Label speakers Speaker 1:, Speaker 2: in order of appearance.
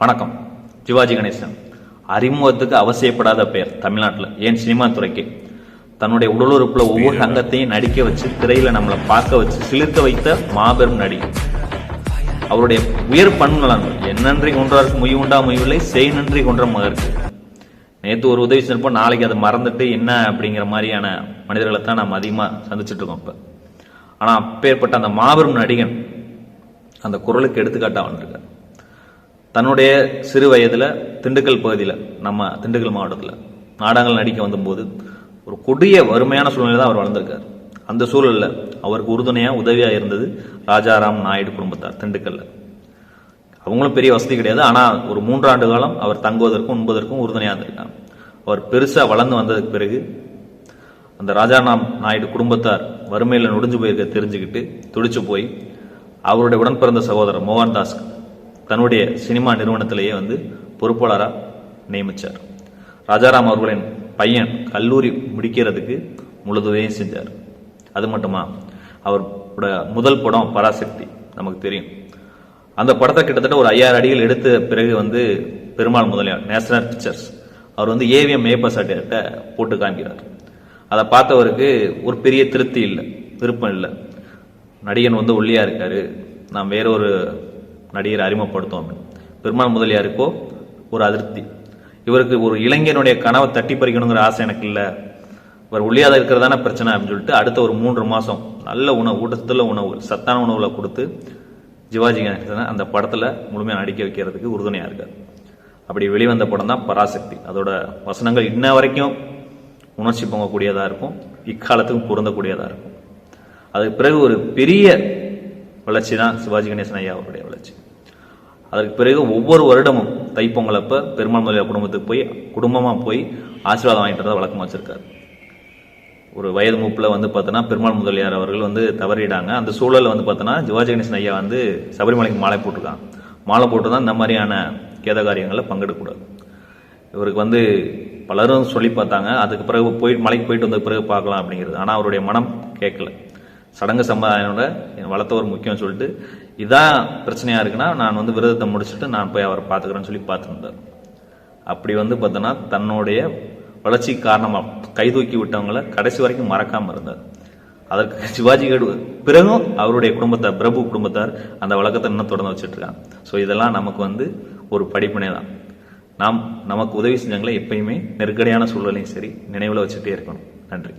Speaker 1: வணக்கம். சிவாஜி கணேசன் அறிமுகத்துக்கு அவசியப்படாத பெயர் தமிழ்நாட்டில், ஏன் சினிமா துறைக்கு. தன்னுடைய உடலுறுப்புல ஒவ்வொரு அங்கத்தையும் நடிக்க வச்சு திரையில நம்மளை பார்க்க வச்சு சிலிர்க்க வைத்த மாபெரும் நடிகை. அவருடைய உயர் பண்புலன்கள் என்னன்றி கொன்றாருக்கு மொய் உண்டா மொய்வில்லை, செய் நன்றி கொன்ற மகருக்கு. நேற்று ஒரு உதவி செஞ்சப்போ நாளைக்கு அதை மறந்துட்டு என்ன அப்படிங்கிற மாதிரியான மனிதர்களை தான் நம்ம அதிகமாக சந்திச்சுட்டு இருக்கோம் இப்போ. ஆனால் அப்பேற்பட்ட அந்த மாபெரும் நடிகன் அந்த குரலுக்கு எடுத்துக்காட்டாக வந்திருக்கார். தன்னுடைய சிறு வயதில் திண்டுக்கல் பகுதியில், நம்ம திண்டுக்கல் மாவட்டத்தில் நாடகங்கள் நடிக்க வந்தபோது ஒரு கொடிய வறுமையான சூழ்நிலை தான் அவர் வளர்ந்திருக்கார். அந்த சூழலில் அவருக்கு உறுதுணையாக உதவியாக இருந்தது ராஜாராம் நாயுடு குடும்பத்தார் திண்டுக்கல்ல. அவங்களும் பெரிய வசதி கிடையாது, ஆனால் ஒரு 3 ஆண்டு காலம் அவர் தங்குவதற்கும் உண்பதற்கும் உறுதுணையாக இருந்திருக்காங்க. அவர் பெருசாக வளர்ந்து வந்ததுக்கு பிறகு அந்த ராஜாராம் நாயுடு குடும்பத்தார் வறுமையில் நொடிஞ்சு போயிருக்க தெரிஞ்சுக்கிட்டு துடிச்சு போய் அவருடைய உடன் பிறந்த சகோதரர் மோகன்தாஸ் தன்னுடைய சினிமா நிறுவனத்திலேயே பொறுப்பாளராக நியமித்தார். ராஜாராம் அவர்களின் பையன் கல்லூரி முடிக்கிறதுக்கு முழுதுவையும் செஞ்சார். அது மட்டுமா, அவரோட முதல் படம் பராசக்தி நமக்கு தெரியும். அந்த படத்தை கிட்டத்தட்ட ஒரு 5000 அடிகள் எடுத்த பிறகு பெருமாள் முதலியார் நேஷனல் பிக்சர்ஸ் அவர் ஏவிஎம் மேப்பசாட்டிட்ட போட்டு காண்கிறார். அதை பார்த்தவருக்கு ஒரு பெரிய திருப்தி இல்லை, விருப்பம் இல்லை. நடிகன் ஒல்லியா இருக்காரு, நான் வேறொரு நடிகரை அறிமுகப்படுத்தும் அப்படின்னு. பெருமாள் முதலியாருக்கோ ஒரு அதிருப்தி. இவருக்கு ஒரு இளைஞனுடைய கனவை தட்டி பறிக்கணுங்கிற ஆசை எனக்கு இல்லை, இவர் ஒல்லியாத இருக்கிறதான பிரச்சனை அப்படின்னு சொல்லிட்டு அடுத்த ஒரு 3 மாசம் நல்ல உணவு, ஊட்டத்துல உணவு, சத்தான உணவுல கொடுத்து சிவாஜி கணேசன் அந்த படத்துல முழுமையாக நடிக்க வைக்கிறதுக்கு உறுதுணையா இருக்கார். அப்படி வெளிவந்த படம் தான் பராசக்தி. அதோட வசனங்கள் இன்ன வரைக்கும் உணர்ச்சி பொங்கக்கூடியதா இருக்கும், இக்காலத்துக்கும் பொருந்தக்கூடியதா இருக்கும். அதுக்கு பிறகு ஒரு பெரிய வளர்ச்சி தான் சிவாஜி கணேசன் ஐயா அவருடைய வளர்ச்சி. அதற்கு பிறகு ஒவ்வொரு வருடமும் தைப்பொங்கலப்ப பெருமாள் முதலியார் குடும்பத்துக்கு போய் குடும்பமா போய் ஆசீர்வாதம் வாங்கிட்டு வரதை வழக்கமா வச்சிருக்காரு. ஒரு வயது மூப்புல பார்த்தோன்னா பெருமாள் முதலியார் அவர்கள் தவறிடாங்க. அந்த சூழலில் பார்த்தோன்னா சிவாஜி கணேசன் ஐயா சபரிமலைக்கு மாலை போட்டிருக்காங்க. மாலை போட்டு தான் இந்த மாதிரியான கேதகாரியங்களில் பங்கெடுக்கக்கூடாது. இவருக்கு பலரும் சொல்லி பார்த்தாங்க, அதுக்கு பிறகு மலைக்கு போயிட்டு வந்த பிறகு பார்க்கலாம் அப்படிங்கிறது. ஆனால் அவருடைய மனம் கேட்கல. சடங்கு சம்பிரதாயோட வளர்த்தவர் முக்கியம் சொல்லிட்டு, இதான் பிரச்சனையா இருக்குன்னா நான் விரதத்தை முடிச்சுட்டு நான் போய் அவரை பார்த்துக்கிறேன்னு சொல்லி பார்த்துருந்தார். அப்படி பார்த்தோன்னா தன்னுடைய வளர்ச்சிக்கு காரணமாக கைதூக்கி விட்டவங்களை கடைசி வரைக்கும் மறக்காம இருந்தார். அதற்கு சிவாஜி பிறகும் அவருடைய குடும்பத்தார், பிரபு குடும்பத்தார் அந்த வழக்கத்தை இன்னும் தொடர்ந்து வச்சுட்டு இருக்காங்க. ஸோ இதெல்லாம் நமக்கு ஒரு படிப்பினை தான். நமக்கு உதவி செஞ்சவங்களை எப்பயுமே நெருக்கடியான சூழலையும் சரி நினைவில் வச்சுட்டே இருக்கணும். நன்றி.